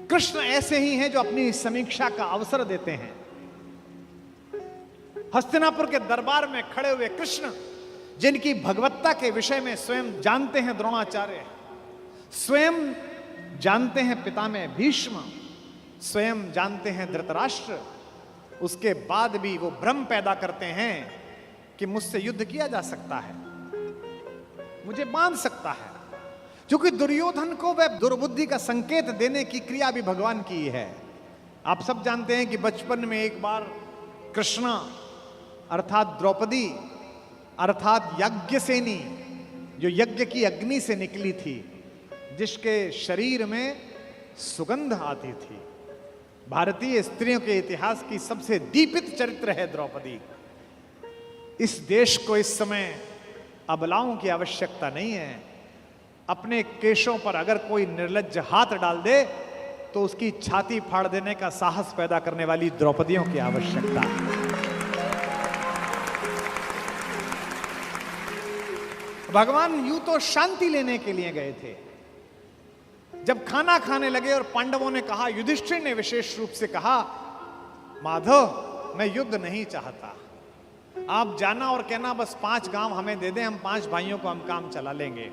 कृष्ण ऐसे ही हैं जो अपनी समीक्षा का अवसर देते हैं। हस्तिनापुर के दरबार में खड़े हुए कृष्ण, जिनकी भगवत्ता के विषय में स्वयं जानते हैं द्रोणाचार्य, स्वयं जानते हैं पितामह भीष्म, स्वयं जानते हैं धृतराष्ट्र, उसके बाद भी वो भ्रम पैदा करते हैं कि मुझसे युद्ध किया जा सकता है, मुझे बांध सकता है। क्योंकि दुर्योधन को वह दुर्बुद्धि का संकेत देने की क्रिया भी भगवान की है। आप सब जानते हैं कि बचपन में एक बार कृष्णा अर्थात द्रौपदी अर्थात यज्ञसेनी, जो यज्ञ की अग्नि से निकली थी, जिसके शरीर में सुगंध आती थी, भारतीय स्त्रियों के इतिहास की सबसे दीपित चरित्र है द्रौपदी। इस देश को इस समय अबलाओं की आवश्यकता नहीं है। अपने केशों पर अगर कोई निर्लज्ज हाथ डाल दे तो उसकी छाती फाड़ देने का साहस पैदा करने वाली द्रौपदियों की आवश्यकता है। भगवान यूं तो शांति लेने के लिए गए थे। जब खाना खाने लगे और पांडवों ने कहा, युधिष्ठिर ने विशेष रूप से कहा, माधव मैं युद्ध नहीं चाहता, आप जाना और कहना बस 5 गांव हमें दे दें, हम 5 भाइयों को हम काम चला लेंगे।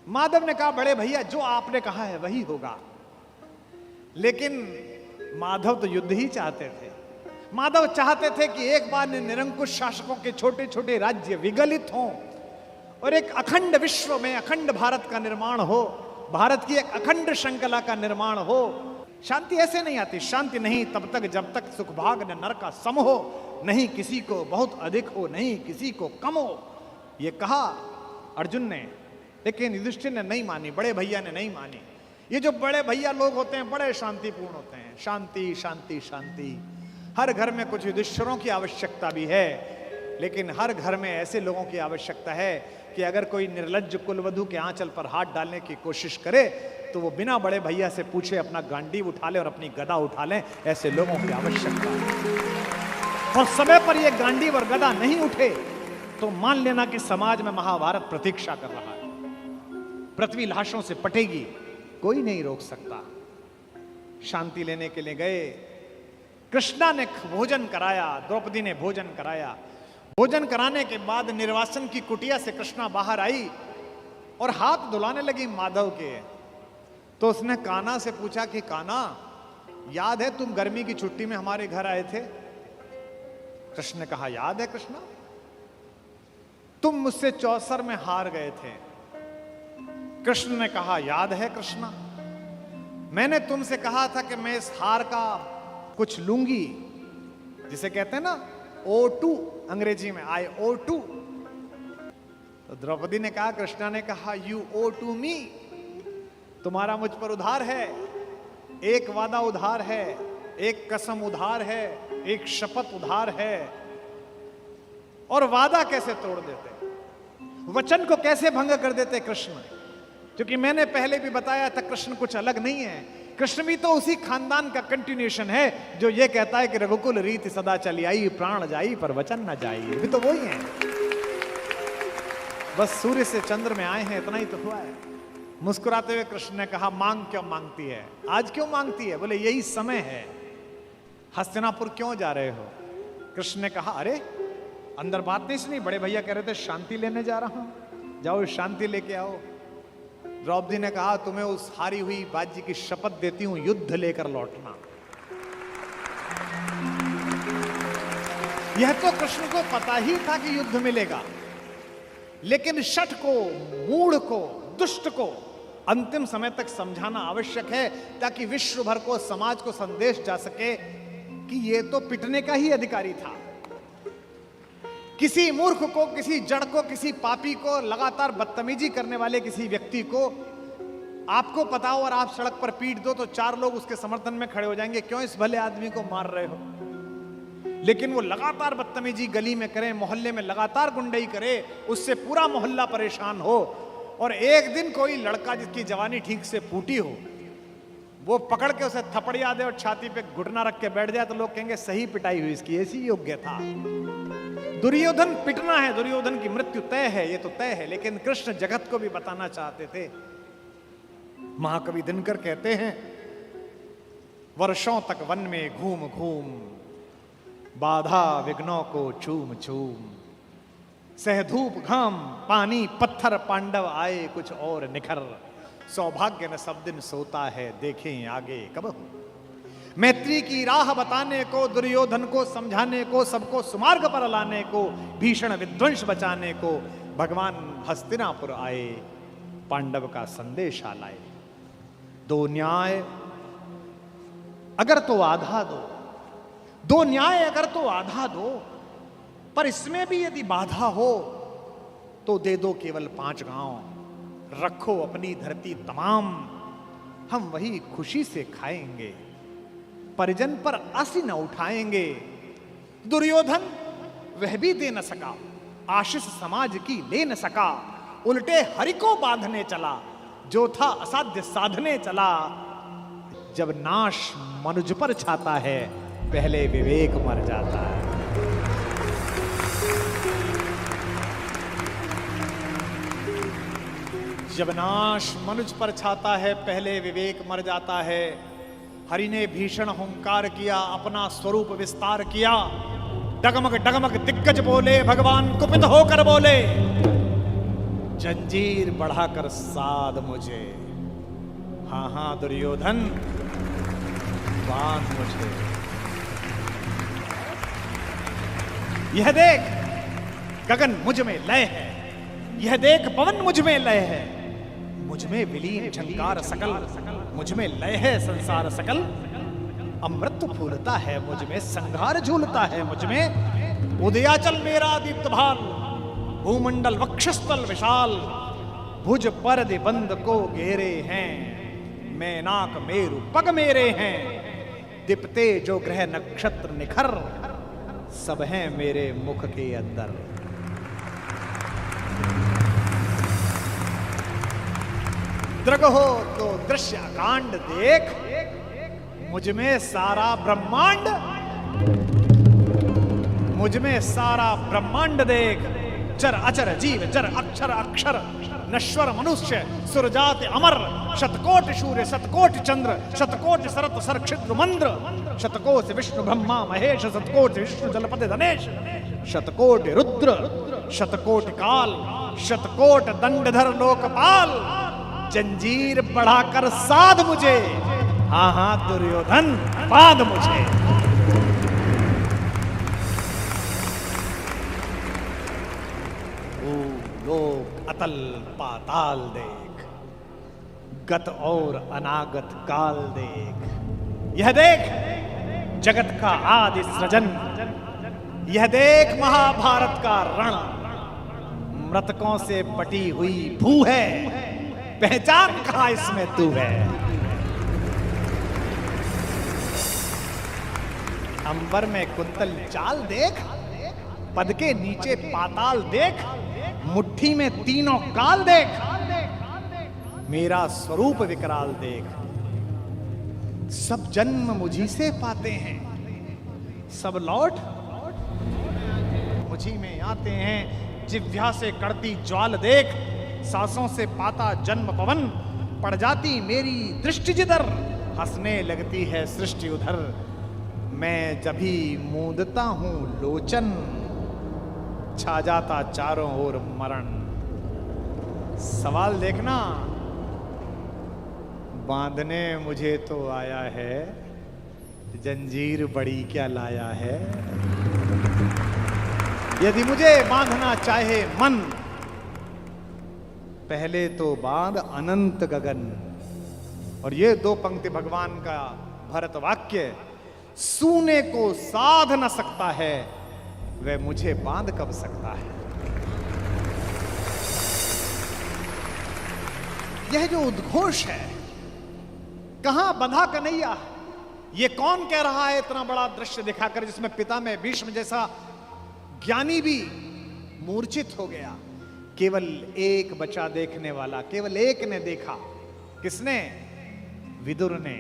माधव ने कहा, बड़े भैया जो आपने कहा है वही होगा। लेकिन माधव तो युद्ध ही चाहते थे। माधव चाहते थे कि एक बार निरंकुश शासकों के छोटे छोटे राज्य विगलित हों और एक अखंड विश्व में अखंड भारत का निर्माण हो, भारत की एक अखंड श्रृंखला का निर्माण हो। शांति ऐसे नहीं आती। शांति नहीं तब तक जब तक सुख भाग न नर का सम हो, नहीं किसी को बहुत अधिक हो, नहीं किसी को कम हो। ये कहा अर्जुन ने, लेकिन युधिष्ठिर ने नहीं मानी, बड़े भैया ने नहीं मानी। ये जो बड़े भैया लोग होते हैं बड़े शांतिपूर्ण होते हैं। शांति शांति शांति। हर घर में कुछ युधिष्ठिरों की आवश्यकता भी है, लेकिन हर घर में ऐसे लोगों की आवश्यकता है कि अगर कोई निर्लज्ज कुलवधु के आंचल पर हाथ डालने की कोशिश करे तो वो बिना बड़े भैया से पूछे अपना गांडीव उठा ले और अपनी गदा उठा ले। ऐसे लोगों की आवश्यकता है। और समय पर ये गांडीव और गदा नहीं उठे तो मान लेना कि समाज में महाभारत प्रतीक्षा कर रहा है। पृथ्वी लाशों से पटेगी, कोई नहीं रोक सकता। शांति लेने के लिए गए। कृष्णा ने भोजन कराया, द्रौपदी ने भोजन कराया। भोजन कराने के बाद निर्वासन की कुटिया से कृष्णा बाहर आई और हाथ धुलाने लगी माधव के। तो उसने कान्हा से पूछा कि कान्हा, याद है तुम गर्मी की छुट्टी में हमारे घर आए थे? कृष्ण ने कहा, याद है कृष्णा, तुम मुझसे चौसर में हार गए थे। कृष्ण ने कहा, याद है कृष्णा, मैंने तुमसे कहा था कि मैं इस हार का कुछ लूंगी, जिसे कहते हैं ना O2 अंग्रेजी में, I O2। तो द्रौपदी ने कहा, कृष्णा ने कहा, You owe to me, तुम्हारा मुझ पर उधार है। एक वादा उधार है, एक कसम उधार है, एक शपथ उधार है। और वादा कैसे तोड़ देते, वचन को कैसे भंग कर देते कृष्ण? क्योंकि मैंने पहले भी बताया था कृष्ण कुछ अलग नहीं है। कृष्ण भी तो उसी खानदान का कंटिन्यूएशन है जो ये कहता है कि रघुकुल रीति सदा चली आई, प्राण जाई पर वचन न जाई। भी तो वही है, बस सूर्य से चंद्र में आए हैं, इतना ही तो हुआ है। मुस्कुराते हुए कृष्ण ने कहा, मांग क्यों मांगती है, आज क्यों मांगती है? बोले यही समय है। हस्तिनापुर क्यों जा रहे हो? कृष्ण ने कहा, अरे अंदर बात नहीं सुनी, बड़े भैया कह रहे थे शांति लेने जा रहा हूं, जाओ शांति लेके आओ। द्रौपदी ने कहा, तुम्हें उस हारी हुई बाजी की शपथ देती हूं, युद्ध लेकर लौटना। यह तो कृष्ण को पता ही था कि युद्ध मिलेगा, लेकिन शठ को, मूढ़ को, दुष्ट को अंतिम समय तक समझाना आवश्यक है, ताकि विश्व भर को, समाज को संदेश जा सके कि यह तो पिटने का ही अधिकारी था। किसी मूर्ख को, किसी जड़ को, किसी पापी को, लगातार बदतमीजी करने वाले किसी व्यक्ति को आपको पता हो और आप सड़क पर पीट दो तो 4 लोग उसके समर्थन में खड़े हो जाएंगे, क्यों इस भले आदमी को मार रहे हो? लेकिन वो लगातार बदतमीजी गली में करे, मोहल्ले में लगातार गुंडई करे, उससे पूरा मोहल्ला परेशान हो, और एक दिन कोई लड़का जिसकी जवानी ठीक से फूटी हो वो पकड़ के उसे थपड़िया दे और छाती पे घुटना रख के बैठ जाए तो लोग कहेंगे सही पिटाई हुई इसकी, ऐसी योग्य था। दुर्योधन पिटना है, दुर्योधन की मृत्यु तय है, ये तो तय है। लेकिन कृष्ण जगत को भी बताना चाहते थे। महाकवि दिनकर कहते हैं वर्षों तक वन में घूम घूम, बाधा विघ्नों को चूम चूम, सह धूप घाम पानी पत्थर, पांडव आए कुछ और निखर, सौभाग्य न सब दिन सोता है, देखें आगे कब हो। मैत्री की राह बताने को, दुर्योधन को समझाने को, सबको सुमार्ग पर लाने को, भीषण विध्वंस बचाने को भगवान हस्तिनापुर आए, पांडव का संदेशा लाए। दो न्याय अगर तो आधा दो, दो न्याय अगर तो आधा दो, पर इसमें भी यदि बाधा हो तो दे दो केवल 5 गांव, रखो अपनी धरती तमाम, हम वही खुशी से खाएंगे, परिजन पर आसी न उठाएंगे। दुर्योधन वह भी दे न सका, आशीष समाज की ले न सका, उल्टे हरि को बांधने चला, जो था असाध्य साधने चला। जब नाश मनुज पर छाता है, पहले विवेक मर जाता है। जब नाश मनुज पर छाता है, पहले विवेक मर जाता है। हरि ने भीषण हुंकार किया, अपना स्वरूप विस्तार किया, डगमग डगमग दिग्गज बोले, भगवान कुपित होकर बोले, जंजीर बढ़ाकर साध मुझे, हाँ हाँ दुर्योधन बांध मुझे। यह देख गगन मुझ में लय है, यह देख पवन मुझ में लय है, मुझ में विलीन झंकार सकल, मुझ में लय है संसार सकल। अमृत फूलता है मुझ में, संघार झूलता है मुझ में, उदयाचल मेरा दीप्त भाल, भूमंडल वक्षस्थल विशाल, भुज पर बंद को घेरे हैं, मैनाक मेरु पग मेरे हैं, दीप्ते जो ग्रह नक्षत्र निखर, सब हैं मेरे मुख के अंदर। दृग हो तो दृश्य कांड देख, मुझ में सारा ब्रह्मांड, मुझ में सारा ब्रह्मांड देख। चर अचर जीव जर अक्षर अक्षर, नश्वर मनुष्य सुरजात अमर, शतकोट सूर्य शतकोट चंद्र, शतकोट सरत सरक्षिद्र मंद्र, शतकोट विष्णु ब्रह्मा महेश, शतकोट विष्णु जलपति धनेश, शतकोट रुद्र शतकोट काल, शतकोट दंडधर लोकपाल, जंजीर बढ़ाकर साध मुझे, हाँ हाँ दुर्योधन बांध मुझे। लोक अतल पाताल देख, गत और अनागत काल देख, यह देख जगत का आदि सृजन, यह देख महाभारत का रण, मृतकों से पटी हुई भू है, पहचान कहां इसमें तू है। अंबर में कुंतल चाल देख, पद के नीचे पाताल देख, मुट्ठी में तीनों काल देख, मेरा स्वरूप विकराल देख। सब जन्म मुझी से पाते हैं, सब लौट मुझी में आते हैं। जिह्वा से कड़ती ज्वाल देख, सांसों से पाता जन्म पवन, पड़ जाती मेरी दृष्टि जिधर, हंसने लगती है सृष्टि उधर। मैं जभी मूंदता हूं लोचन, छा जाता चारों ओर मरण। सवाल देखना, बांधने मुझे तो आया है, जंजीर बड़ी क्या लाया है। यदि मुझे बांधना चाहे मन, पहले तो बांध अनंत गगन। और ये 2 पंक्ति भगवान का भरत वाक्य, सूने को साध न सकता है, वह मुझे बांध कब सकता है। यह जो उद्घोष है, कहां बंधा कन्हैया, ये कौन कह रहा है इतना बड़ा दृश्य दिखाकर, जिसमें पिता में भीष्म जैसा ज्ञानी भी मूर्छित हो गया। केवल एक बचा देखने वाला, केवल एक ने देखा। किसने? विदुर ने।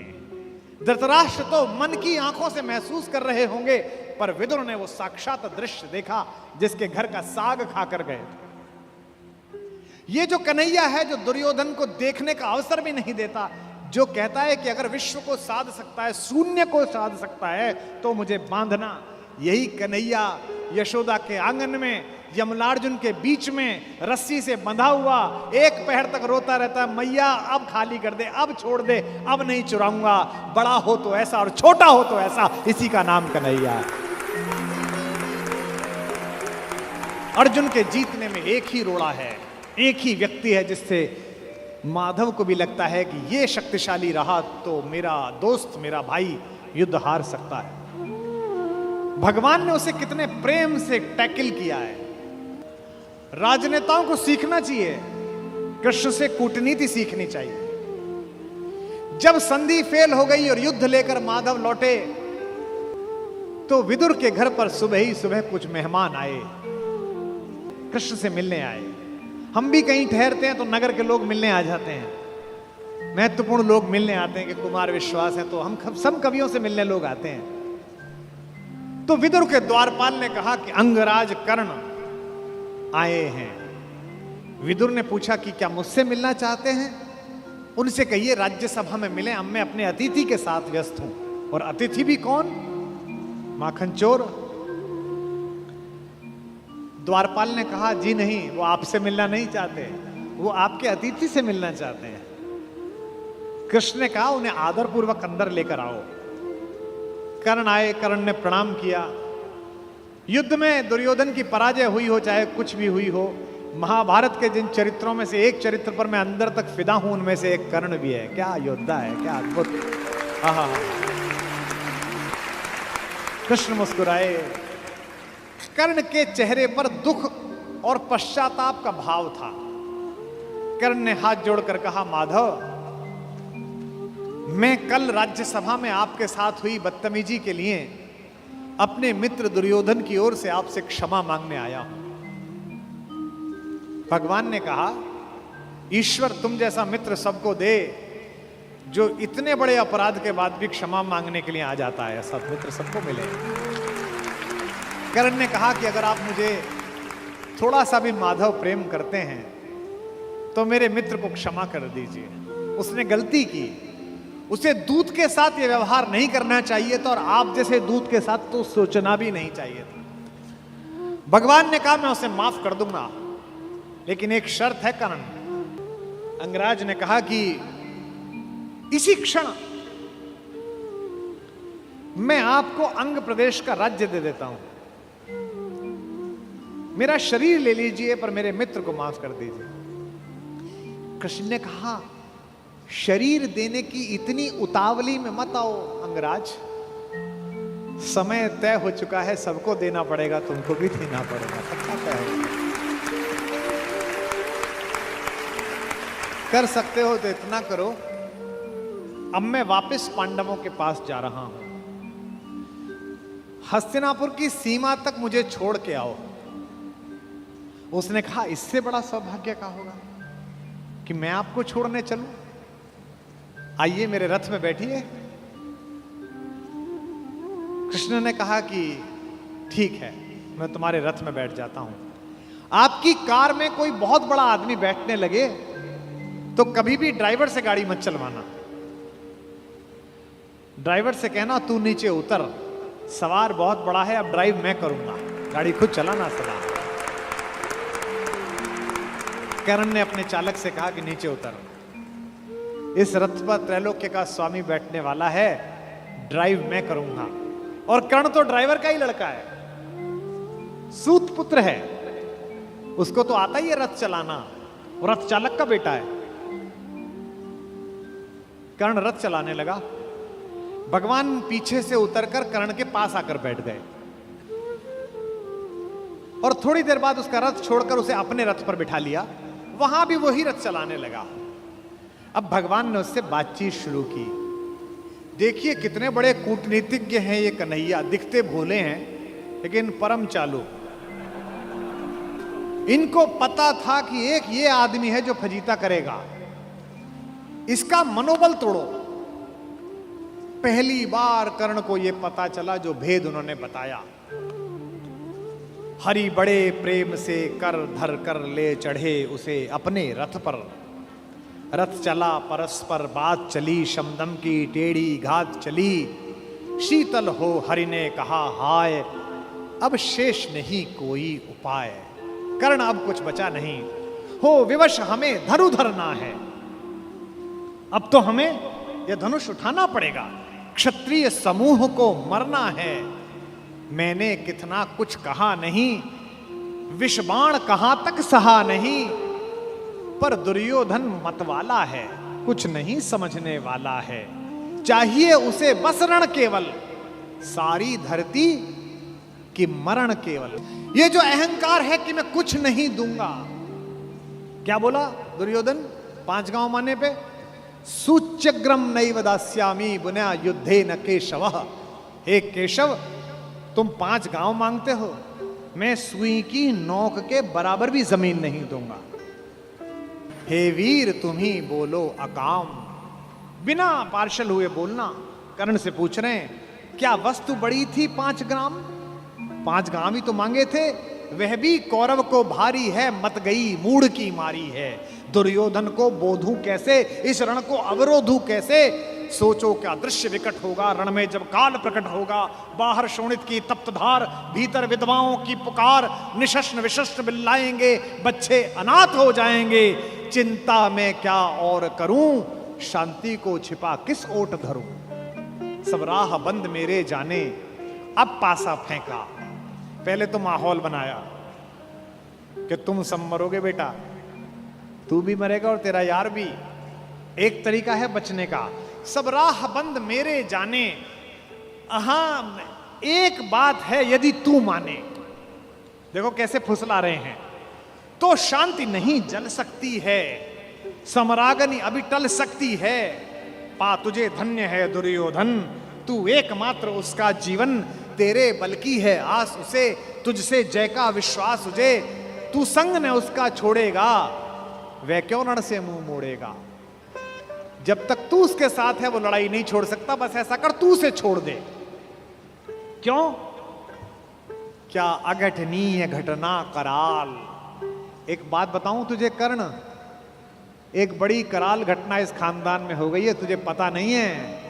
धृतराष्ट्र तो मन की आंखों से महसूस कर रहे होंगे, पर विदुर ने वो साक्षात दृश्य देखा जिसके घर का साग खाकर गए। ये जो कन्हैया है, जो दुर्योधन को देखने का अवसर भी नहीं देता, जो कहता है कि अगर विश्व को साध सकता है, शून्य को साध सकता है, तो मुझे बांधना। यही कन्हैया यशोदा के आंगन में, यमलार्जुन के बीच में रस्सी से बंधा हुआ एक पहर तक रोता रहता है, मैया अब खाली कर दे, अब छोड़ दे, अब नहीं चुराऊंगा, बड़ा हो तो ऐसा और छोटा हो तो ऐसा, इसी का नाम कन्हैया। अर्जुन के जीतने में एक ही रोड़ा है, एक ही व्यक्ति है जिससे माधव को भी लगता है कि ये शक्तिशाली रहा तो मेरा दोस्त, मेरा भाई युद्ध हार सकता है। भगवान ने उसे कितने प्रेम से टैकल किया है। राजनेताओं को सीखना चाहिए, कृष्ण से कूटनीति सीखनी चाहिए। जब संधि फेल हो गई और युद्ध लेकर माधव लौटे, तो विदुर के घर पर सुबह ही सुबह कुछ मेहमान आए, कृष्ण से मिलने आए। हम भी कहीं ठहरते हैं तो नगर के लोग मिलने आ जाते हैं, महत्वपूर्ण लोग मिलने आते हैं कि कुमार विश्वास है, तो हम सब कवियों से मिलने लोग आते हैं। तो विदुर के द्वारपाल ने कहा कि अंगराज कर्ण आए हैं। विदुर ने पूछा कि क्या मुझसे मिलना चाहते हैं? उनसे कहिए राज्यसभा में मिले, अब मैं अपने अतिथि के साथ व्यस्त हूं। और अतिथि भी कौन? माखन चोर। द्वारपाल ने कहा जी नहीं, वो आपसे मिलना नहीं चाहते, वो आपके अतिथि से मिलना चाहते हैं। कृष्ण ने कहा उन्हें आदरपूर्वक अंदर लेकर आओ। कर्ण आए, कर्ण ने प्रणाम किया। युद्ध में दुर्योधन की पराजय हुई हो, चाहे कुछ भी हुई हो, महाभारत के जिन चरित्रों में से एक चरित्र पर मैं अंदर तक फिदा हूं, उनमें से एक कर्ण भी है। क्या योद्धा है, क्या अद्भुत। आहा, कृष्ण मुस्कुराए। कर्ण के चेहरे पर दुख और पश्चाताप का भाव था। कर्ण ने हाथ जोड़कर कहा, माधव, मैं कल राज्यसभा में आपके साथ हुई बदतमीजी के लिए अपने मित्र दुर्योधन की ओर से आपसे क्षमा मांगने आया हूं। भगवान ने कहा, ईश्वर तुम जैसा मित्र सबको दे जो इतने बड़े अपराध के बाद भी क्षमा मांगने के लिए आ जाता है। ऐसा मित्र सबको मिले। कर्ण ने कहा कि अगर आप मुझे थोड़ा सा भी माधव प्रेम करते हैं तो मेरे मित्र को क्षमा कर दीजिए। उसने गलती की, उसे दूत के साथ ये व्यवहार नहीं करना चाहिए था, और आप जैसे दूत के साथ तो सोचना भी नहीं चाहिए था। भगवान ने कहा मैं उसे माफ कर दूंगा, लेकिन एक शर्त है कर्ण। अंगराज ने कहा कि इसी क्षण मैं आपको अंग प्रदेश का राज्य दे देता हूं, मेरा शरीर ले लीजिए पर मेरे मित्र को माफ कर दीजिए। कृष्ण ने कहा, शरीर देने की इतनी उतावली में मत आओ अंगराज, समय तय हो चुका है, सबको देना पड़ेगा, तुमको भी देना पड़ेगा। अच्छा तय है, कर सकते हो तो इतना करो, अब मैं वापस पांडवों के पास जा रहा हूं, हस्तिनापुर की सीमा तक मुझे छोड़ के आओ। उसने कहा, इससे बड़ा सौभाग्य का होगा कि मैं आपको छोड़ने चलूं? आइए मेरे रथ में बैठिए। कृष्ण ने कहा कि ठीक है, मैं तुम्हारे रथ में बैठ जाता हूं। आपकी कार में कोई बहुत बड़ा आदमी बैठने लगे तो कभी भी ड्राइवर से गाड़ी मत चलवाना। ड्राइवर से कहना तू नीचे उतर, सवार बहुत बड़ा है, अब ड्राइव मैं करूंगा, गाड़ी खुद चलाना सवार। कर्ण ने अपने चालक से कहा कि नीचे उतर, इस रथ पर त्रैलोक्य का स्वामी बैठने वाला है, ड्राइव मैं करूंगा। और कर्ण तो ड्राइवर का ही लड़का है, सूत पुत्र है, उसको तो आता ही है रथ चलाना, और रथ चालक का बेटा है। कर्ण रथ चलाने लगा। भगवान पीछे से उतरकर कर्ण के पास आकर बैठ गए, और थोड़ी देर बाद उसका रथ छोड़कर उसे अपने रथ पर बिठा लिया। वहां भी वही रथ चलाने लगा। अब भगवान ने उससे बातचीत शुरू की। देखिए कितने बड़े कूटनीतिज्ञ हैं ये कन्हैया, दिखते भोले हैं लेकिन परम चालू। इनको पता था कि एक ये आदमी है जो फजीता करेगा, इसका मनोबल तोड़ो। पहली बार कर्ण को यह पता चला जो भेद उन्होंने बताया। हरि बड़े प्रेम से कर धर कर ले चढ़े उसे अपने रथ पर, रथ चला परस्पर बात चली, शमदम की टेढ़ी घात चली। शीतल हो हरि ने कहा हाय, अब शेष नहीं कोई उपाय। कर्ण अब कुछ बचा नहीं, हो विवश हमें धरु धरना है। अब तो हमें यह धनुष उठाना पड़ेगा, क्षत्रिय समूह को मरना है। मैंने कितना कुछ कहा नहीं, विषबाण कहां तक सहा नहीं। पर दुर्योधन मतवाला है, कुछ नहीं समझने वाला है। चाहिए उसे बस रण केवल, सारी धरती की मरण केवल। ये जो अहंकार है कि मैं कुछ नहीं दूंगा, क्या बोला दुर्योधन 5 गांव माने पे? सूच्यग्रम नैव दास्यामि बुना युद्धे न केशव। हे केशव, तुम 5 गांव मांगते हो, मैं सुई की नोक के बराबर भी जमीन नहीं दूंगा। हे वीर तुम ही बोलो अकाम। बिना पार्शल हुए बोलना। कर्ण से पूछ रहे हैं, क्या वस्तु बड़ी थी 5 ग्राम? 5 ग्राम ही तो मांगे थे, वह भी कौरव को भारी है, मत गई मूढ़ की मारी है। दुर्योधन को बोधू कैसे, इस रण को अवरोधू कैसे? सोचो क्या दृश्य विकट होगा रण में जब काल प्रकट होगा। बाहर शोणित की तप्त धार, भीतर विधवाओं की पुकार। निशस्त्र विशस्त्र बिल्लाएंगे, बच्चे अनाथ हो जाएंगे। चिंता में क्या और करूं, शांति को छिपा किस ओट धरूं। सब राह बंद मेरे जाने, अब पासा फेंका। पहले तो माहौल बनाया कि तुम सब मरोगे बेटा, तू भी मरेगा और तेरा यार भी। एक तरीका है बचने का, सब राह बंद मेरे जाने। हाँ, एक बात है यदि तू माने, देखो कैसे फुसला रहे हैं, तो शांति नहीं जल सकती है, समरागनी अभी टल सकती है। पा तुझे धन्य है दुर्योधन, तू एकमात्र उसका जीवन। तेरे बल की है आस उसे, तुझसे जय का विश्वास उसे। तू संग ने उसका छोड़ेगा, वह क्यों रण से मुंह मोड़ेगा। जब तक तू उसके साथ है वो लड़ाई नहीं छोड़ सकता। बस ऐसा कर, तू उसे छोड़ दे। क्यों? क्या अघटनीय घटना कराल। एक बात बताऊं तुझे कर्ण, एक बड़ी कराल घटना इस खानदान में हो गई है, तुझे पता नहीं है।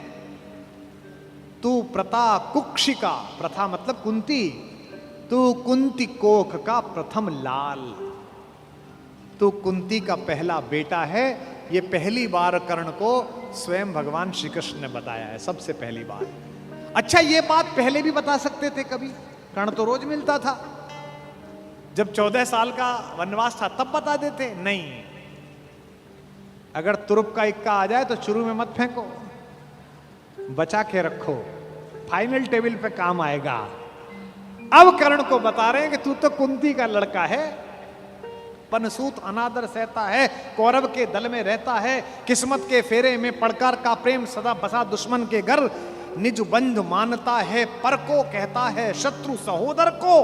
तू प्रता कुक्षिका, प्रथा मतलब कुंती, तू कुंती कोख का प्रथम लाल। तू कुंती का पहला बेटा है। ये पहली बार कर्ण को स्वयं भगवान श्री कृष्ण ने बताया है, सबसे पहली बार। अच्छा, ये बात पहले भी बता सकते थे कभी, कर्ण तो रोज मिलता था। जब 14 साल का वनवास था तब बता देते, नहीं। अगर तुरुप का इक्का आ जाए तो शुरू में मत फेंको, बचा के रखो, फाइनल टेबल पे काम आएगा। अब कर्ण को बता रहे हैं कि तू तो कुंती का लड़का है, पनसूत अनादर सहता है, कौरव के दल में रहता है, किस्मत के फेरे में पड़कर का प्रेम सदा बसा दुश्मन के घर, निज बंधु मानता है पर को कहता है शत्रु सहोदर को।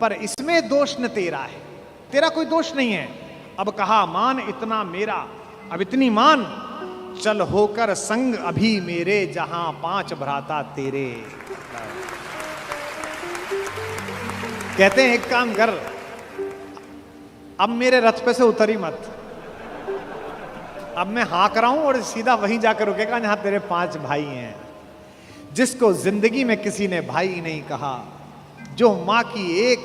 पर इसमें दोष न तेरा है, तेरा कोई दोष नहीं है। अब कहा मान इतना मेरा, अब इतनी मान, चल होकर संग अभी मेरे, जहां 5 भ्राता तेरे। कहते हैं एक काम कर, अब मेरे रथ पे से उतरी मत, अब मैं हाँक रहा हूं और सीधा वहीं जाकर रुकेगा जहां तेरे 5 भाई हैं। जिसको जिंदगी में किसी ने भाई नहीं कहा, जो मां की एक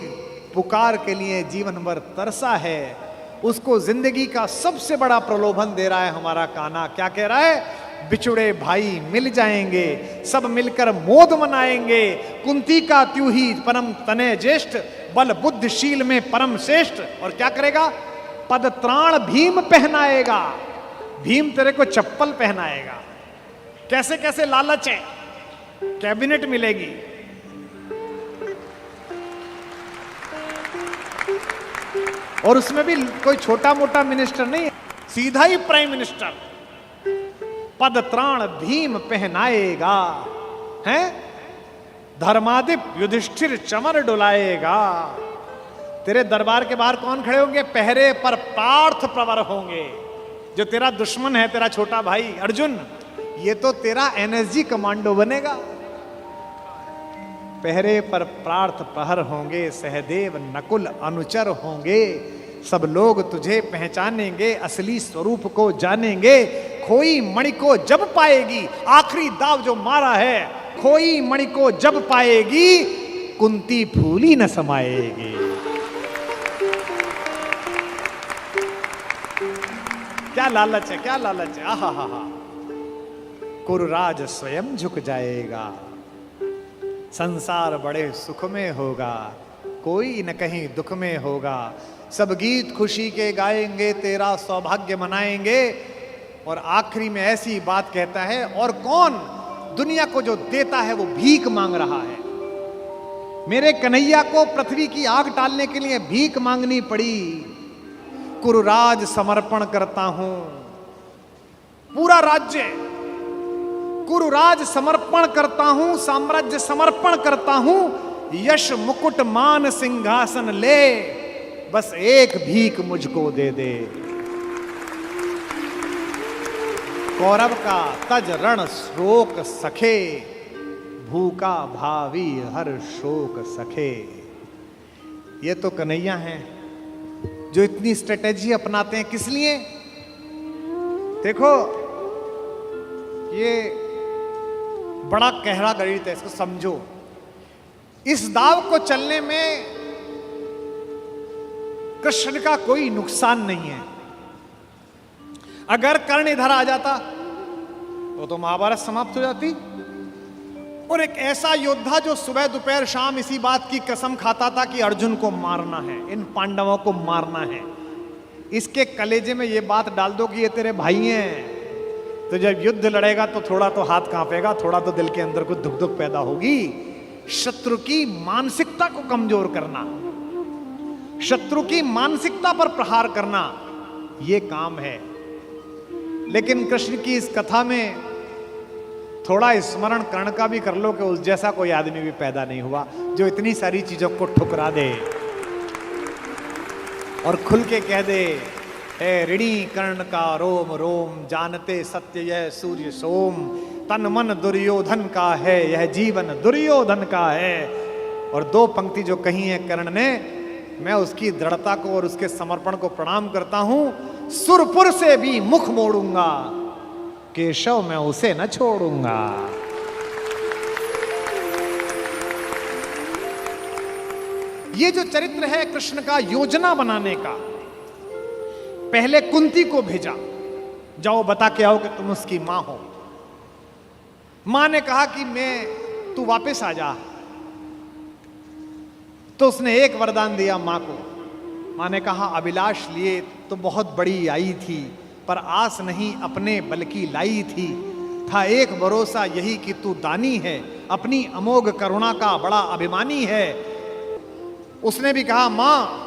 पुकार के लिए जीवन भर तरसा है, उसको जिंदगी का सबसे बड़ा प्रलोभन दे रहा है हमारा कान्हा। क्या कह रहा है? बिछुड़े भाई मिल जाएंगे, सब मिलकर मोद मनाएंगे। कुंती का त्यू ही परम तने ज्येष्ठ, बल बुद्धिशील में परम श्रेष्ठ। और क्या करेगा? पद त्राण भीम पहनाएगा, भीम तेरे को चप्पल पहनाएगा। कैसे कैसे लालच है, कैबिनेट मिलेगी, और उसमें भी कोई छोटा मोटा मिनिस्टर नहीं, सीधा ही प्राइम मिनिस्टर। पद त्राण भीम पहनाएगा, हैं? धर्मादिप युधिष्ठिर चमर डुलाएगा। तेरे दरबार के बाहर कौन खड़े होंगे? पहरे पर पार्थ प्रवर होंगे। जो तेरा दुश्मन है, तेरा छोटा भाई अर्जुन, ये तो तेरा एनएसजी कमांडो बनेगा। पहरे पर पार्थ प्रहर होंगे, सहदेव नकुल अनुचर होंगे। सब लोग तुझे पहचानेंगे, असली स्वरूप को जानेंगे। खोई मणि को जब पाएगी, आखिरी दाव जो मारा है, खोई मणि को जब पाएगी, कुंती फूली न समाएगी। क्या लालच है, क्या लालच है। आहा हा हा। कुरुराज स्वयं झुक जाएगा, संसार बड़े सुख में होगा, कोई न कहीं दुख में होगा। सब गीत खुशी के गाएंगे, तेरा सौभाग्य मनाएंगे। और आखिरी में ऐसी बात कहता है, और कौन दुनिया को जो देता है वो भीख मांग रहा है। मेरे कन्हैया को पृथ्वी की आग टालने के लिए भीख मांगनी पड़ी। कुरुराज समर्पण करता हूं, पूरा राज्य कुरुराज समर्पण करता हूं, साम्राज्य समर्पण करता हूं, यश मुकुट मान सिंहासन ले, बस एक भीख मुझको दे दे। कौरव का तज रण शोक सखे, भूखा भावी हर शोक सखे। ये तो कन्हैया हैं जो इतनी स्ट्रेटेजी अपनाते हैं। किस लिए? देखो, ये बड़ा गहरा गणित है, इसको समझो। इस दाव को चलने में कृष्ण का कोई नुकसान नहीं है। अगर कर्ण इधर आ जाता तो महाभारत समाप्त हो जाती। और एक ऐसा योद्धा जो सुबह दोपहर शाम इसी बात की कसम खाता था कि अर्जुन को मारना है, इन पांडवों को मारना है, इसके कलेजे में ये बात डाल दो कि ये तेरे भाई हैं, तो जब युद्ध लड़ेगा तो थोड़ा तो हाथ कांपेगा, थोड़ा तो दिल के अंदर कुछ धुक धुक पैदा होगी। शत्रु की मानसिकता को कमजोर करना, शत्रु की मानसिकता पर प्रहार करना, यह काम है। लेकिन कृष्ण की इस कथा में थोड़ा स्मरण कर्ण का भी कर लो कि उस जैसा कोई आदमी भी पैदा नहीं हुआ जो इतनी सारी चीजों को ठुकरा दे और खुल के कह दे, ए ऋणी कर्ण का रोम रोम, जानते सत्य यह सूर्य सोम, तन मन दुर्योधन का है, यह जीवन दुर्योधन का है। और दो पंक्ति जो कही है कर्ण ने, मैं उसकी दृढ़ता को और उसके समर्पण को प्रणाम करता हूं। सुरपुर से भी मुख मोड़ूंगा, केशव मैं उसे न छोड़ूंगा। ये जो चरित्र है कृष्ण का योजना बनाने का, पहले कुंती को भेजा, जाओ बता के आओ कि तुम उसकी मां हो। मां ने कहा कि तू वापस आ जा, तो उसने एक वरदान दिया मां को। मां ने कहा, अभिलाष लिए तो बहुत बड़ी आई थी, पर आस नहीं अपने बल की लाई थी। था एक भरोसा यही कि तू दानी है, अपनी अमोघ करुणा का बड़ा अभिमानी है। उसने भी कहा, मां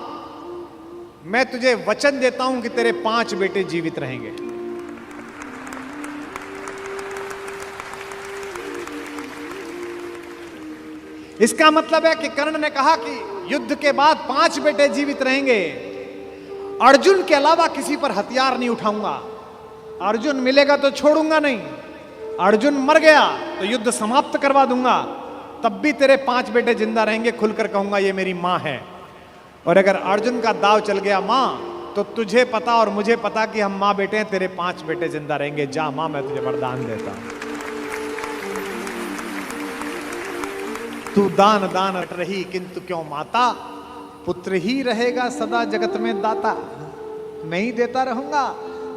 मैं तुझे वचन देता हूं कि तेरे 5 बेटे जीवित रहेंगे। इसका मतलब है कि कर्ण ने कहा कि युद्ध के बाद 5 बेटे जीवित रहेंगे। अर्जुन के अलावा किसी पर हथियार नहीं उठाऊंगा। अर्जुन मिलेगा तो छोड़ूंगा नहीं, अर्जुन मर गया तो युद्ध समाप्त करवा दूंगा, तब भी तेरे 5 बेटे जिंदा रहेंगे। खुलकर कहूंगा ये मेरी मां है। और अगर अर्जुन का दाव चल गया मां, तो तुझे पता और मुझे पता कि हम मां बेटे हैं, तेरे 5 बेटे जिंदा रहेंगे। जा मां, मैं तुझे वरदान देता हूं। तू दान दान रट रही किंतु क्यों माता, पुत्र ही रहेगा सदा जगत में दाता। मैं ही देता रहूंगा।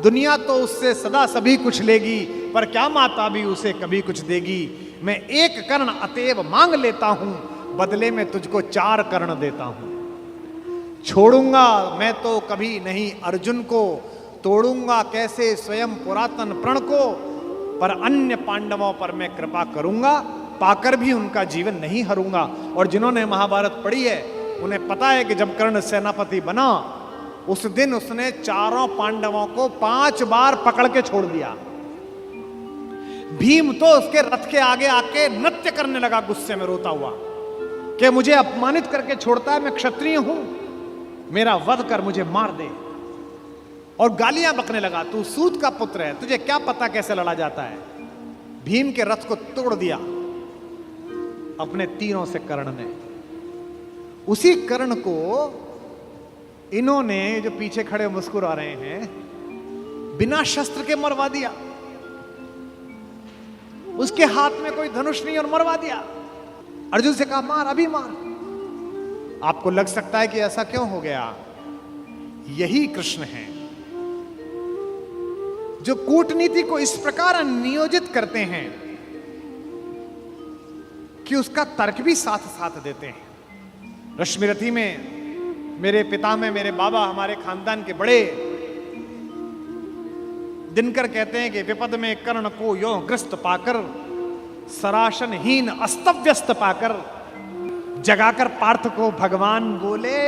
दुनिया तो उससे सदा सभी कुछ लेगी, पर क्या माता भी उसे कभी कुछ देगी। मैं एक कर्ण अतएव मांग लेता हूं, बदले में तुझको 4 कर्ण देता हूं। छोड़ूंगा मैं तो कभी नहीं अर्जुन को, तोड़ूंगा कैसे स्वयं पुरातन प्रण को, पर अन्य पांडवों पर मैं कृपा करूंगा, पाकर भी उनका जीवन नहीं हरूंगा। और जिन्होंने महाभारत पढ़ी है उन्हें पता है कि जब कर्ण सेनापति बना, उस दिन उसने 4 पांडवों को 5 बार पकड़ के छोड़ दिया। भीम तो उसके रथ के आगे आके नृत्य करने लगा, गुस्से में रोता हुआ कि मुझे अपमानित करके छोड़ता है, मैं क्षत्रिय हूं, मेरा वध कर मुझे मार दे। और गालियां बकने लगा, तू सूत का पुत्र है, तुझे क्या पता कैसे लड़ा जाता है। भीम के रथ को तोड़ दिया अपने तीरों से कर्ण ने। उसी कर्ण को इन्होंने जो पीछे खड़े मुस्कुरा रहे हैं, बिना शस्त्र के मरवा दिया। उसके हाथ में कोई धनुष नहीं और मरवा दिया। अर्जुन से कहा मार, अभी मार। आपको लग सकता है कि ऐसा क्यों हो गया? यही कृष्ण हैं जो कूटनीति को इस प्रकार नियोजित करते हैं कि उसका तर्क भी साथ साथ देते हैं। रश्मिरथी में मेरे पिता में मेरे बाबा, हमारे खानदान के बड़े दिनकर कहते हैं कि विपद में कर्ण को यो ग्रस्त पाकर, सराशनहीन अस्तव्यस्त पाकर, जगाकर पार्थ को भगवान बोले,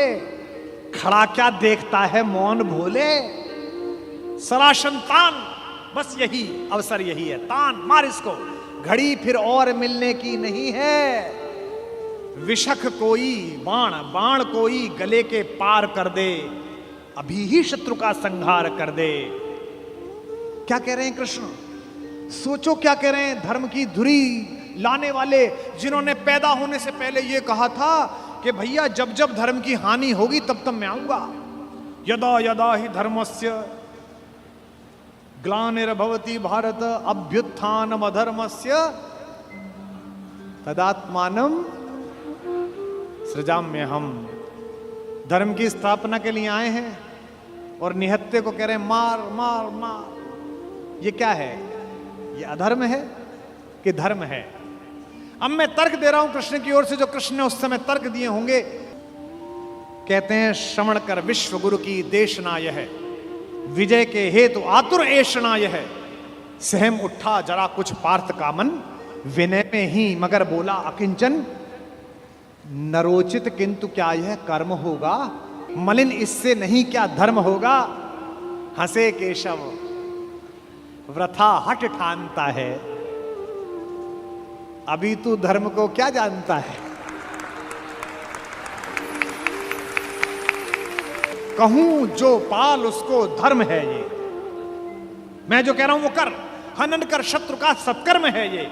खड़ा क्या देखता है मौन भोले। सराशन तान, बस यही अवसर यही है, तान मार इसको, घड़ी फिर और मिलने की नहीं है। विषख कोई बाण, बाण कोई गले के पार कर दे, अभी ही शत्रु का संहार कर दे। क्या कह रहे हैं कृष्ण? सोचो क्या कह रहे हैं। धर्म की धुरी लाने वाले, जिन्होंने पैदा होने से पहले यह कहा था कि भैया जब जब धर्म की हानि होगी तब तब मैं आऊंगा। यदा यदा ही धर्मस्य ग्लानिर्भवति भारत अभ्युत्थानम अधर्मस्य तदात्मानम सृजाम्य। हम धर्म की स्थापना के लिए आए हैं और निहत्ते को कह रहे हैं मार मार मार। ये क्या है? ये अधर्म है कि धर्म है? अब मैं तर्क दे रहा हूं कृष्ण की ओर से, जो कृष्ण ने उस समय तर्क दिए होंगे। कहते हैं श्रवण कर विश्व गुरु की देशना यह, विजय के हेतु आतुर ऐषणा यह, सहम उठा जरा कुछ पार्थ का मन, विनय में ही मगर बोला अकिंचन, नरोचित किंतु क्या यह कर्म होगा, मलिन इससे नहीं क्या धर्म होगा। हंसे केशव वृथा हट ठानता है, अभी तू धर्म को क्या जानता है। कहूं जो पाल उसको धर्म है ये, मैं जो कह रहा हूं वो कर, हनन कर शत्रु का सत्कर्म है ये।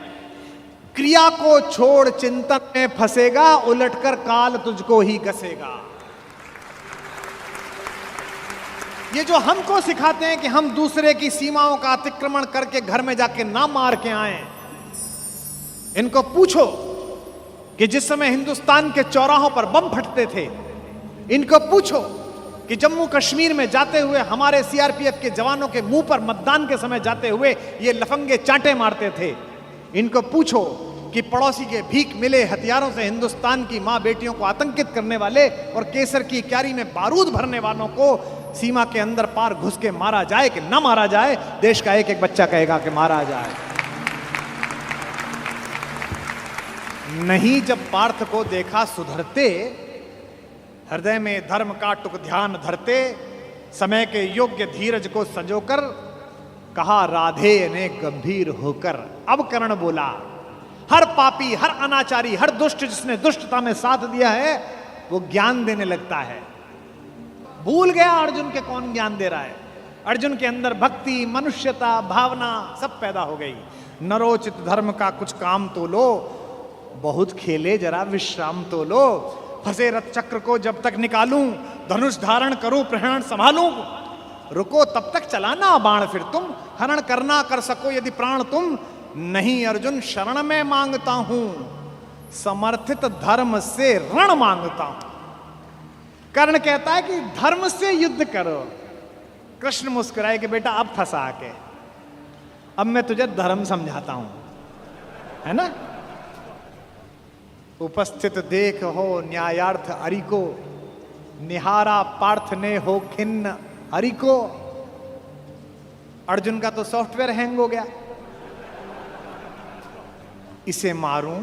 क्रिया को छोड़ चिंतन में फंसेगा, उलटकर काल तुझको ही गसेगा। ये जो हमको सिखाते हैं कि हम दूसरे की सीमाओं का अतिक्रमण करके घर में जाके ना मार के आए, इनको पूछो कि जिस समय हिंदुस्तान के चौराहों पर बम फटते थे, इनको पूछो कि जम्मू कश्मीर में जाते हुए हमारे सीआरपीएफ के जवानों के मुंह पर मतदान के समय जाते हुए ये लफंगे चांटे मारते थे। इनको पूछो कि पड़ोसी के भीख मिले हथियारों से हिंदुस्तान की मां बेटियों को आतंकित करने वाले और केसर की क्यारी में बारूद भरने वालों को सीमा के अंदर पार घुस के मारा जाए कि ना मारा जाए। देश का एक एक बच्चा कहेगा कि मारा जाए। नहीं, जब पार्थ को देखा सुधरते, हृदय में धर्म का टुक ध्यान धरते, समय के योग्य धीरज को संजोकर कहा राधे ने गंभीर होकर। अब कर्ण बोला, हर पापी, हर अनाचारी, हर दुष्ट जिसने दुष्टता में साथ दिया है वो ज्ञान देने लगता है। भूल गया अर्जुन के कौन ज्ञान दे रहा है। अर्जुन के अंदर भक्ति, मनुष्यता, भावना सब पैदा हो गई। नरोचित धर्म का कुछ काम तो लो, बहुत खेले जरा विश्राम तो लो। फंसे रथ चक्र को जब तक निकालूं, धनुष धारण करूं, प्रहरण संभालूं, रुको तब तक चलाना बाण फिर तुम, हरण करना कर सको यदि प्राण तुम। नहीं अर्जुन शरण में मांगता हूं, समर्थित धर्म से रण मांगता हूं। कर्ण कहता है कि धर्म से युद्ध करो। कृष्ण मुस्कुराए कि बेटा अब फंसा के, अब मैं तुझे धर्म समझाता हूं, है ना। उपस्थित देख हो न्यायार्थ हरि को, निहारा पार्थ ने हो खिन्न हरि को। अर्जुन का तो सॉफ्टवेयर हैंग हो गया। इसे मारूं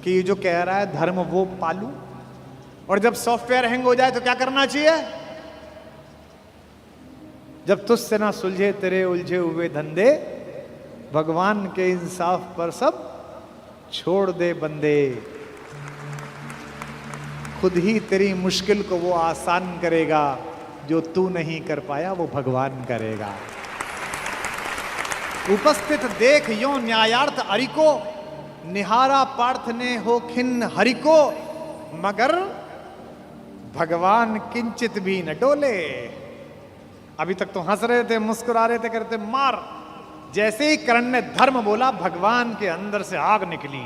कि ये जो कह रहा है धर्म वो पालूं। और जब सॉफ्टवेयर हैंग हो जाए तो क्या करना चाहिए? जब तुझसे ना सुलझे तेरे उलझे हुए धंधे, भगवान के इंसाफ पर सब छोड़ दे बंदे। खुद ही तेरी मुश्किल को वो आसान करेगा, जो तू नहीं कर पाया वो भगवान करेगा। उपस्थित देख यो न्यायार्थ हरि को, निहारा पार्थ ने हो खिन्न हरि को। मगर भगवान किंचित भी न डोले। अभी तक तो हंस रहे थे, मुस्कुरा रहे थे, करते मार। जैसे ही कर्ण ने धर्म बोला, भगवान के अंदर से आग निकली।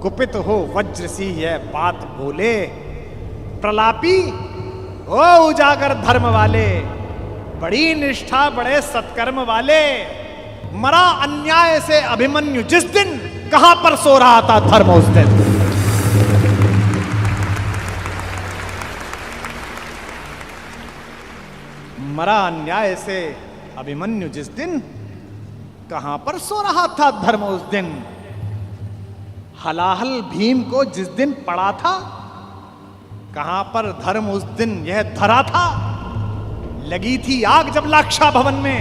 कुपित हो वज्र सी यह बात बोले, प्रलापी ओ उजागर धर्म वाले, बड़ी निष्ठा बड़े सत्कर्म वाले, मरा अन्याय से अभिमन्यु जिस दिन, कहां पर सो रहा था धर्म उस दिन। मरा अन्याय से अभिमन्यु जिस दिन, कहां पर सो रहा था धर्म उस दिन। हलाहल भीम को जिस दिन पड़ा था, कहां पर धर्म उस दिन यह धरा था। लगी थी आग जब लाक्षा भवन में,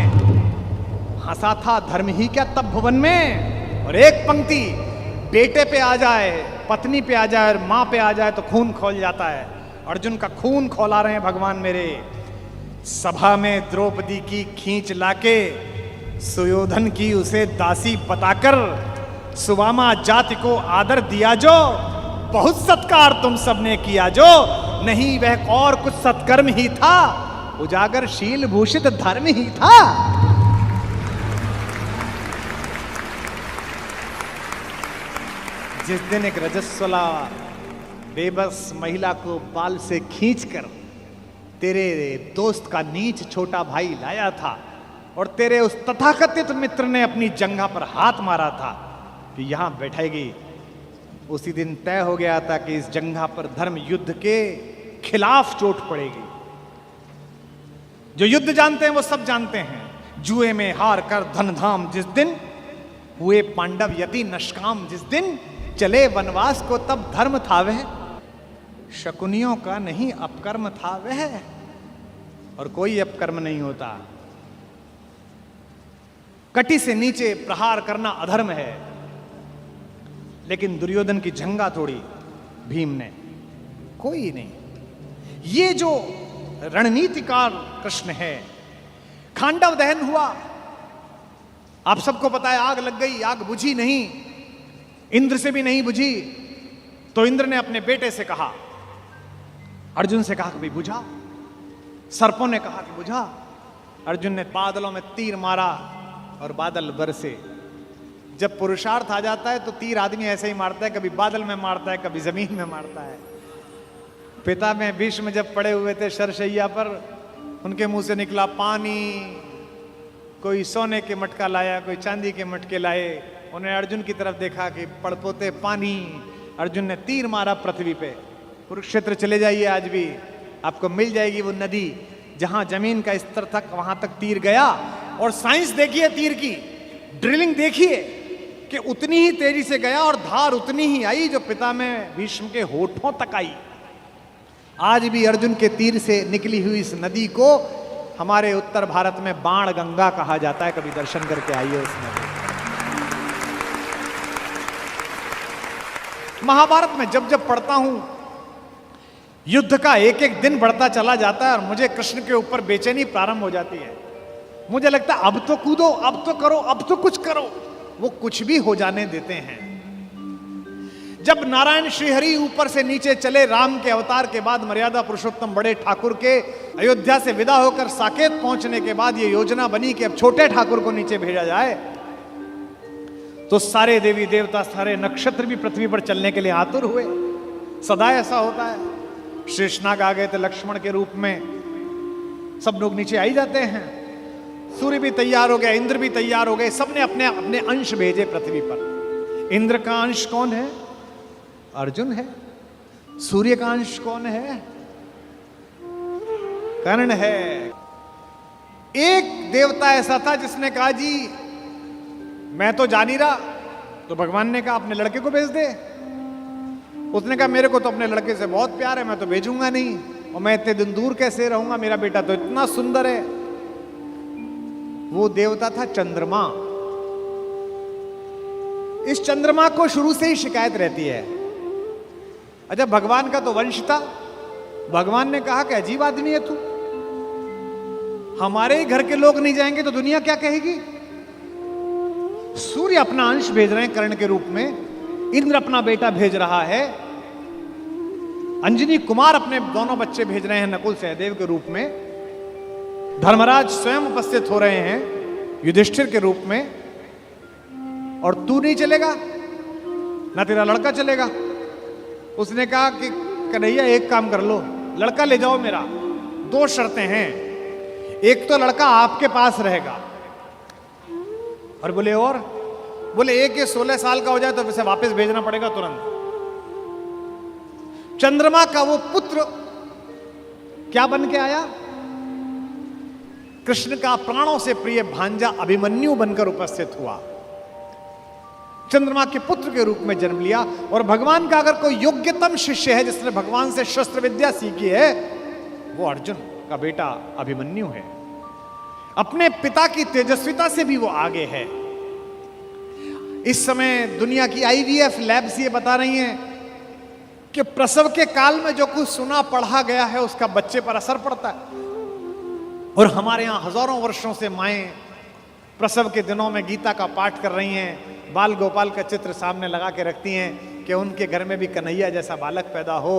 हंसा था धर्म ही क्या तब भुवन में। और एक पंक्ति, बेटे पे आ जाए, पत्नी पे आ जाए और मां पे आ जाए तो खून खोल जाता है। अर्जुन का खून खौला रहे हैं भगवान मेरे। सभा में द्रौपदी की खींच लाके, सुयोधन की उसे दासी बताकर, सुवामा जाति को आदर दिया जो, बहुत सत्कार तुम सबने किया जो, नहीं वह और कुछ सत्कर्म ही था, उजागर शील भूषित धर्म ही था। जिस दिन एक रजस्वला बेबस महिला को बाल से खींचकर तेरे दोस्त का नीच छोटा भाई लाया था, और तेरे उस तथाकथित मित्र ने अपनी जंघा पर हाथ मारा था कि यहां बैठेगी, उसी दिन तय हो गया था कि इस जंघा पर धर्म युद्ध के खिलाफ चोट पड़ेगी। जो युद्ध जानते हैं वो सब जानते हैं, जुए में हार कर धन धाम जिस दिन, हुए पांडव यति नष्काम जिस दिन, चले वनवास को तब धर्म था वह, शकुनियों का नहीं अपकर्म था वह। और कोई अपकर्म नहीं होता। कटी से नीचे प्रहार करना अधर्म है, लेकिन दुर्योधन की जंघा तोड़ी भीम ने, कोई नहीं। ये जो रणनीतिकार कृष्ण है। खांडव दहन हुआ, आप सबको पता है, आग लग गई, आग बुझी नहीं, इंद्र से भी नहीं बुझी। तो इंद्र ने अपने बेटे से कहा, अर्जुन से कहा कि भाई बुझा। सर्पों ने कहा कि बुझा। अर्जुन ने बादलों में तीर मारा और बादल बरसे। जब पुरुषार्थ आ जाता है तो तीर आदमी ऐसे ही मारता है, कभी बादल में मारता है, कभी जमीन में मारता है। पिता में भीष्म जब पड़े हुए थे शरशैया पर, उनके मुंह से निकला पानी। कोई सोने के मटका लाया, कोई चांदी के मटके लाए। उन्हें अर्जुन की तरफ देखा कि पड़पोते पानी। अर्जुन ने तीर मारा पृथ्वी पे। कुरुक्षेत्र चले जाइए, आज भी आपको मिल जाएगी वो नदी जहां जमीन का स्तर तक, वहां तक तीर गया। और साइंस देखिए तीर की, ड्रिलिंग देखिए कि उतनी ही तेजी से गया और धार उतनी ही आई जो पिता में भीष्म के होठों तक आई। आज भी अर्जुन के तीर से निकली हुई इस नदी को हमारे उत्तर भारत में बाण गंगा कहा जाता है। कभी दर्शन करके आइए उस नदी। महाभारत में जब जब पढ़ता हूं, युद्ध का एक एक दिन बढ़ता चला जाता है और मुझे कृष्ण के ऊपर बेचैनी प्रारंभ हो जाती है। मुझे लगता है अब तो कूदो, अब तो करो, अब तो कुछ करो। वो कुछ भी हो जाने देते हैं। जब नारायण श्रीहरि ऊपर से नीचे चले, राम के अवतार के बाद मर्यादा पुरुषोत्तम बड़े ठाकुर के अयोध्या से विदा होकर साकेत पहुंचने के बाद ये योजना बनी कि अब छोटे ठाकुर को नीचे भेजा जाए, तो सारे देवी देवता, सारे नक्षत्र भी पृथ्वी पर चलने के लिए आतुर हुए। सदा ऐसा होता है। शेषनाग आ गए थे लक्ष्मण के रूप में, सब लोग नीचे आ ही जाते हैं। सूर्य भी तैयार हो गया, इंद्र भी तैयार हो गए, सबने अपने अपने अंश भेजे पृथ्वी पर। इंद्र का अंश कौन है? अर्जुन है। सूर्य का अंश कौन है? कर्ण है। एक देवता ऐसा था जिसने कहा जी मैं तो जा नहीं रहा, तो भगवान ने कहा अपने लड़के को भेज दे। उसने कहा मेरे को तो अपने लड़के से बहुत प्यार है, मैं तो भेजूंगा नहीं, और मैं इतने दिन दूर कैसे रहूंगा, मेरा बेटा तो इतना सुंदर है। वो देवता था चंद्रमा। इस चंद्रमा को शुरू से ही शिकायत रहती है। अच्छा, भगवान का तो वंश था। भगवान ने कहा कि अजीब आदमी है तू, हमारे ही घर के लोग नहीं जाएंगे तो दुनिया क्या कहेगी। सूर्य अपना अंश भेज रहे हैं कर्ण के रूप में, इंद्र अपना बेटा भेज रहा है। अंजनी कुमार अपने दोनों बच्चे भेज रहे हैं नकुल सहदेव के रूप में, धर्मराज स्वयं उपस्थित हो रहे हैं युधिष्ठिर के रूप में, और तू नहीं चलेगा ना तेरा लड़का चलेगा। उसने कहा कि कन्हैया एक काम कर लो, लड़का ले जाओ मेरा, 2 शर्तें हैं, एक तो लड़का आपके पास रहेगा, और बोले एक ये 16 साल का हो जाए तो उसे वापस भेजना पड़ेगा तुरंत। चंद्रमा का वो पुत्र क्या बन के आया? कृष्ण का प्राणों से प्रिय भांजा अभिमन्यु बनकर उपस्थित हुआ, चंद्रमा के पुत्र के रूप में जन्म लिया। और भगवान का अगर कोई योग्यतम शिष्य है जिसने भगवान से शस्त्र विद्या सीखी है, वो अर्जुन का बेटा अभिमन्यु है। अपने पिता की तेजस्विता से भी वो आगे है। इस समय दुनिया की IVF लैब्स ये बता रही हैं कि प्रसव के काल में जो कुछ सुना पढ़ा गया है उसका बच्चे पर असर पड़ता है। और हमारे यहां हजारों वर्षों से माएं प्रसव के दिनों में गीता का पाठ कर रही हैं, बाल गोपाल का चित्र सामने लगा के रखती हैं कि उनके घर में भी कन्हैया जैसा बालक पैदा हो,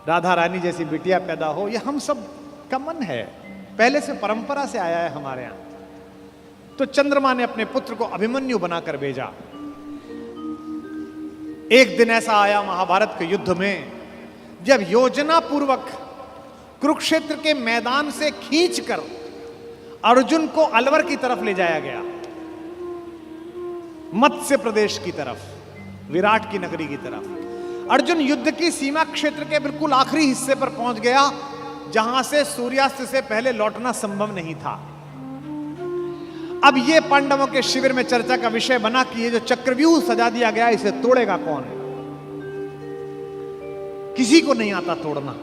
राधा रानी जैसी बिटिया पैदा हो। यह हम सब का मन है, पहले से परंपरा से आया है हमारे यहां। तो चंद्रमा ने अपने पुत्र को अभिमन्यु बनाकर भेजा। एक दिन ऐसा आया महाभारत के युद्ध में, जब योजना पूर्वक कुरुक्षेत्र के मैदान से खींचकर अर्जुन को अलवर की तरफ ले जाया गया, मत्स्य प्रदेश की तरफ, विराट की नगरी की तरफ। अर्जुन युद्ध की सीमा क्षेत्र के बिल्कुल आखिरी हिस्से पर पहुंच गया, जहां से सूर्यास्त से पहले लौटना संभव नहीं था। अब ये पांडवों के शिविर में चर्चा का विषय बना कि ये जो चक्रव्यूह सजा दिया गया इसे तोड़ेगा कौन? किसी को नहीं आता तोड़ना,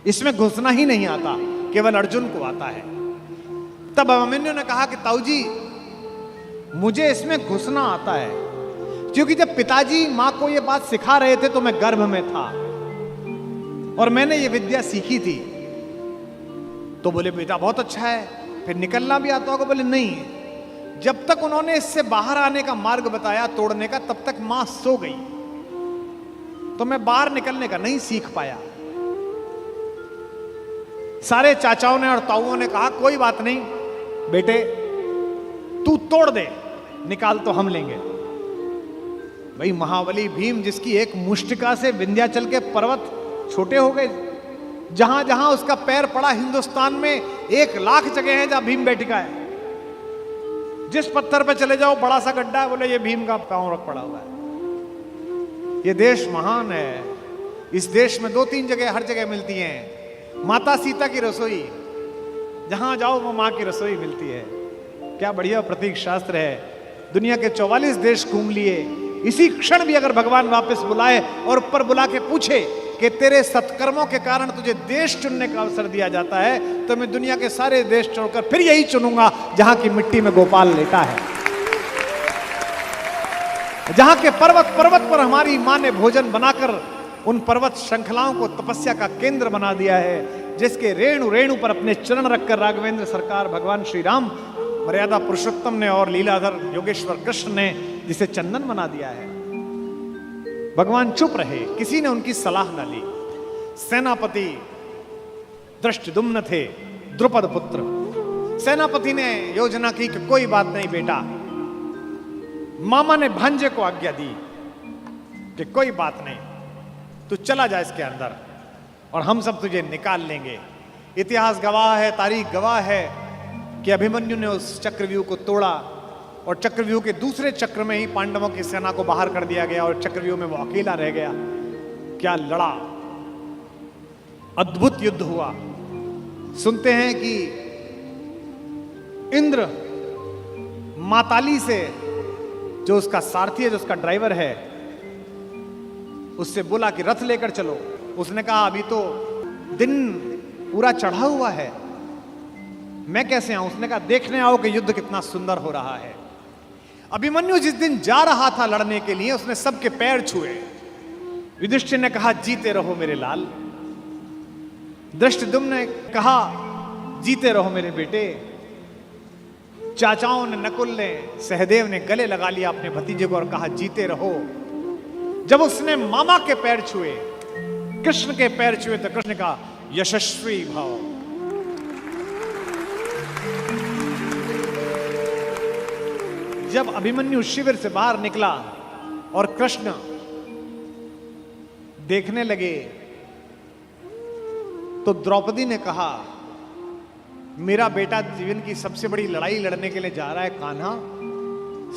इसमें घुसना ही नहीं आता, केवल अर्जुन को आता है। तब अभिमन्यु ने कहा कि ताऊ जी, मुझे इसमें घुसना आता है, क्योंकि जब पिताजी मां को यह बात सिखा रहे थे तो मैं गर्भ में था और मैंने ये विद्या सीखी थी। तो बोले बेटा बहुत अच्छा है, फिर निकलना भी आता होगा? बोले नहीं, जब तक उन्होंने इससे बाहर आने का मार्ग बताया तोड़ने का, तब तक मां सो गई, तो मैं बाहर निकलने का नहीं सीख पाया। सारे चाचाओं ने और ताऊओं ने कहा कोई बात नहीं बेटे, तू तोड़ दे, निकाल तो हम लेंगे। भाई महाबली भीम, जिसकी एक मुष्टिका से विंध्याचल के पर्वत छोटे हो गए, जहां जहां उसका पैर पड़ा हिंदुस्तान में 1 लाख जगह है जहां भीम बैठिका है। जिस पत्थर पे चले जाओ बड़ा सा गड्ढा है, बोले ये भीम का पांव रख पड़ा हुआ है। ये देश महान है, इस देश में 2-3 जगह हर जगह मिलती हैं। माता सीता की रसोई, जहां जाओ वो मां की रसोई मिलती है। क्या बढ़िया प्रतीक शास्त्र है। दुनिया के 44 देश घूम लिए, इसी क्षण भी अगर भगवान वापस बुलाए और ऊपर बुला के पूछे कि तेरे सत्कर्मों के कारण तुझे देश चुनने का अवसर दिया जाता है, तो मैं दुनिया के सारे देश छोड़कर फिर यही चुनूंगा जहां की मिट्टी में गोपाल लेटा है, जहां के पर्वत पर्वत पर हमारी मां ने भोजन बनाकर उन पर्वत श्रृंखलाओं को तपस्या का केंद्र बना दिया है, जिसके रेणु रेणु पर अपने चरण रखकर राघवेंद्र सरकार भगवान श्री राम, मर्यादा पुरुषोत्तम ने और लीलाधर योगेश्वर कृष्ण ने जिसे चंदन बना दिया है। भगवान चुप रहे, किसी ने उनकी सलाह न ली। सेनापति दृष्टद्युम्न थे, द्रुपद पुत्र। सेनापति ने योजना की कि कोई बात नहीं बेटा, मामा ने भांजे को आज्ञा दी कि कोई बात नहीं, तू चला जा इसके अंदर और हम सब तुझे निकाल लेंगे। इतिहास गवाह है, तारीख गवाह है कि अभिमन्यु ने उस चक्रव्यूह को तोड़ा और चक्रव्यूह के दूसरे चक्र में ही पांडवों की सेना को बाहर कर दिया गया और चक्रव्यूह में वो अकेला रह गया। क्या लड़ा, अद्भुत युद्ध हुआ। सुनते हैं कि इंद्र माताली से, जो उसका सारथी है, जो उसका ड्राइवर है, उससे बोला कि रथ लेकर चलो। उसने कहा अभी तो दिन पूरा चढ़ा हुआ है, मैं कैसे आऊं? उसने कहा देखने आओ कि युद्ध कितना सुंदर हो रहा है। अभिमन्यु जिस दिन जा रहा था लड़ने के लिए, उसने सबके पैर छुए। युधिष्ठिर ने कहा जीते रहो मेरे लाल। दृष्टद्युम्न ने कहा जीते रहो मेरे बेटे। चाचाओं ने, नकुल ने, सहदेव ने गले लगा लिया अपने भतीजे को और कहा जीते रहो। जब उसने मामा के पैर छुए कृष्ण के पैर छुए तो कृष्ण का यशस्वी भाव। जब अभिमन्यु शिविर से बाहर निकला और कृष्ण देखने लगे तो द्रौपदी ने कहा, मेरा बेटा जीवन की सबसे बड़ी लड़ाई लड़ने के लिए जा रहा है कान्हा,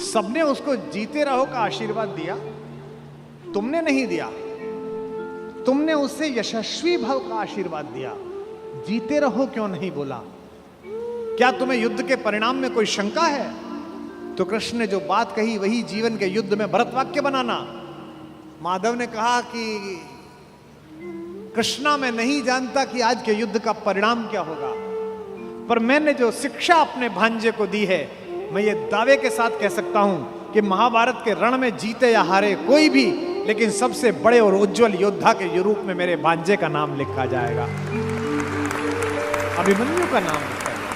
सबने उसको जीते रहो का आशीर्वाद दिया, तुमने नहीं दिया। तुमने उससे यशस्वी भव का आशीर्वाद दिया, जीते रहो क्यों नहीं बोला? क्या तुम्हें युद्ध के परिणाम में कोई शंका है? तो कृष्ण ने जो बात कही वही जीवन के युद्ध में भरत वाक्य बनाना। माधव ने कहा कि कृष्णा मैं नहीं जानता कि आज के युद्ध का परिणाम क्या होगा, पर मैंने जो शिक्षा अपने भांजे को दी है, मैं ये दावे के साथ कह सकता हूं कि महाभारत के रण में जीते या हारे कोई भी, लेकिन सबसे बड़े और उज्जवल योद्धा के रूप में मेरे भांजे का नाम लिखा जाएगा, अभिमन्यु का नाम लिखा जाएगा।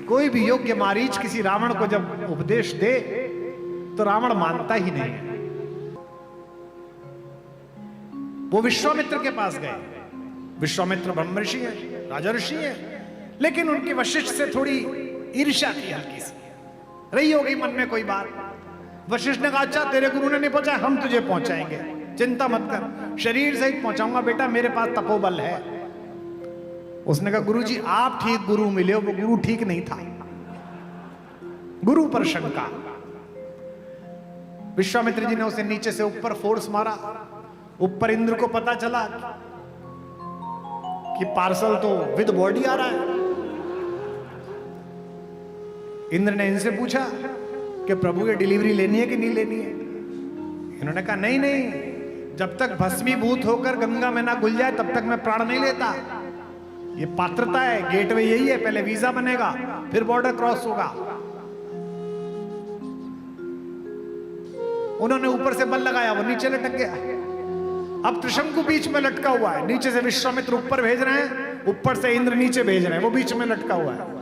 कोई भी योग्य मारीच किसी रावण को जब उपदेश दे तो रावण मानता ही नहीं है। वो विश्वामित्र के पास गए। विश्वामित्र ब्रह्म ऋषि है, राजा ऋषि है, लेकिन उनके वशिष्ठ से थोड़ी ईर्ष्या थी, हल्की सी रही होगी मन में कोई बात। वशिष्ठ ने कहा, अच्छा तेरे गुरु ने नहीं पहुंचाया, हम तुझे पहुंचाएंगे, चिंता मत कर, शरीर सहित पहुंचाऊंगा बेटा, मेरे पास तपोबल है। उसने कहा, गुरुजी आप ठीक गुरु मिले हो, वो गुरु ठीक नहीं था। गुरु पर शंका। विश्वामित्र जी ने उसे नीचे से ऊपर फोर्स मारा। ऊपर इंद्र को पता चला कि पार्सल तो विद बॉडी आ रहा है। इंद्र ने इनसे पूछा कि प्रभु ये डिलीवरी लेनी है कि नहीं लेनी है? इन्होंने कहा नहीं नहीं, जब तक भस्मीभूत होकर गंगा में ना घुल जाए तब तक मैं प्राण नहीं लेता। ये पात्रता है, गेटवे यही है, पहले वीजा बनेगा फिर बॉर्डर क्रॉस होगा। उन्होंने ऊपर से बल लगाया, वो नीचे लटक गया। अब त्रिशंकु बीच में लटका हुआ है, नीचे से विश्वामित्र ऊपर भेज रहे हैं, ऊपर से इंद्र नीचे भेज रहे हैं, वो बीच में लटका हुआ है।